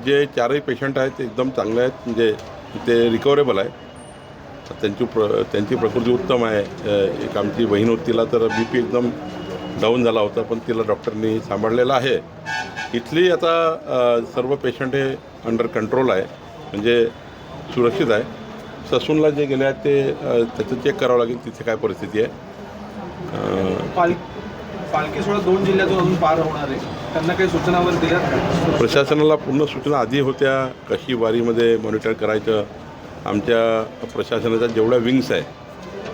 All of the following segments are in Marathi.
जे चारही पेशंट आहेत ते एकदम चांगले आहेत, म्हणजे ते रिकवरेबल आहे. त्यांची प्रकृती उत्तम आहे. एक आमची बहीण होती, तिला तर BP एकदम डाऊन झाला होता, पण तिला डॉक्टरनी सांभाळलेलं आहे. इथली आता सर्व पेशंट हे अंडर कंट्रोल आहे, म्हणजे सुरक्षित आहे. ससूनला जे गेले आहेत ते त्याचं चेक करावं लागेल तिथे काय परिस्थिती आहे. पालखी सोहळा 2 जिल्ह्यातून अजून पार होणार आहे, त्यांना काही सूचना वगैरे दिल्यात का? प्रशासनाला पूर्ण सूचना आधी होत्या कशी वारीमध्ये मॉनिटर करायचं. आमच्या प्रशासनाच्या जेवढ्या विंग्स आहे,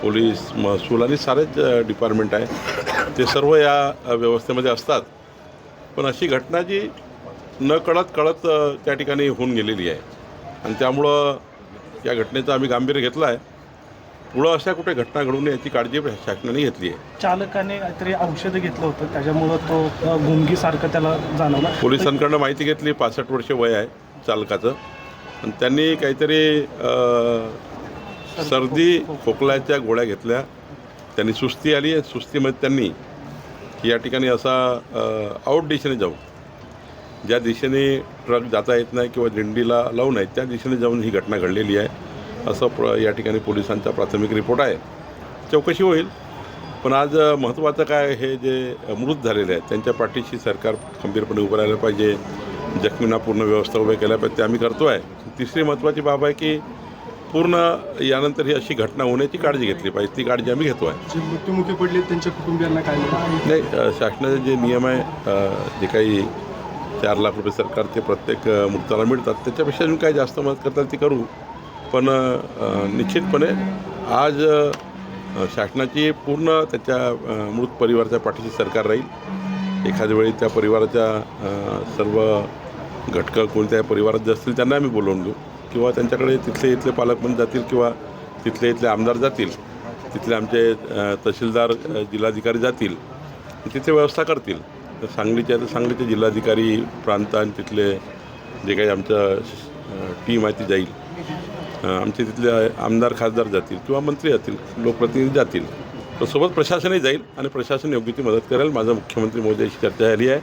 पोलीस, महसूल आणि सारेच डिपार्टमेंट आहे, ते सर्व या व्यवस्थेमध्ये असतात. पण अशी घटना जी न कळत त्या ठिकाणी होऊन गेलेली आहे आणि त्यामुळं या घटनेचं आम्ही गांभीर्य घेतलं आहे. पुढं अशा कुठे घटना घडू नये याची काळजी शासनाने घेतली आहे. चालकाने काहीतरी औषधं घेतलं होतं, त्याच्यामुळं तो गुंगीसारखं त्याला जाणवलं. पोलिसांकडनं माहिती घेतली, 65 वर्ष वय आहे चालकाचं, आणि त्यांनी काहीतरी सर्दी खोकल्याच्या गोळ्या घेतल्या. त्यांनी सुस्ती आली आहे. सुस्तीमध्ये त्यांनी या ठिकाणी असा आउट दिशेने जाऊन, ज्या दिशेने ट्रक जाता येत नाही किंवा दिंडीला लावू नये त्या दिशेने जाऊन ही घटना घडलेली आहे असं या ठिकाणी पोलिसांचा प्राथमिक रिपोर्ट आहे. चौकशी होईल. पण आज महत्त्वाचं काय, हे जे मृत झालेले आहेत त्यांच्या पाठीशी सरकार खंबीरपणे उभं राहायला पाहिजे. जखमींना पूर्ण व्यवस्था उभ्या केल्या पाहिजे, ते आम्ही करतो आहे. तिसरी महत्त्वाची बाब आहे की पूर्ण यानंतर ही अशी घटना होण्याची काळजी घेतली पाहिजे. ती काळजी आम्ही घेतो आहे. जे मृत्युमुखी पडले त्यांच्या कुटुंबियांना काय नाही, शासनाचे जे नियम आहे, जे काही 4 लाख रुपये सरकार ते प्रत्येक मृताला मिळतात, त्याच्यापेक्षा अजून काही जास्त मदत करता ती करू. पण निश्चितपणे आज शासनाची पूर्ण त्याच्या मृत परिवाराच्या पाठीशी सरकार राहील. एखाद्या वेळी त्या परिवाराच्या सर्व घटकं कोणत्या परिवारात जे असतील त्यांना आम्ही बोलवून घेऊ, किंवा त्यांच्याकडे इथले पालकमंत्री जातील किंवा इथले आमदार जातील, तिथले आमचे तहसीलदार, जिल्हाधिकारी जातील, तिथे व्यवस्था करतील. सांगलीचे जिल्हाधिकारी प्रांत आणि तिथले जे काही आमचं टीम आहे ती जाईल. आमचे तिथले आमदार खासदार जातील किंवा मंत्री जातील, लोकप्रतिनिधी जातील. तर सोबत प्रशासनही जाईल आणि प्रशासन योग्य ती मदत करेल. माझं मुख्यमंत्री महोदयाशी चर्चा झाली आहे.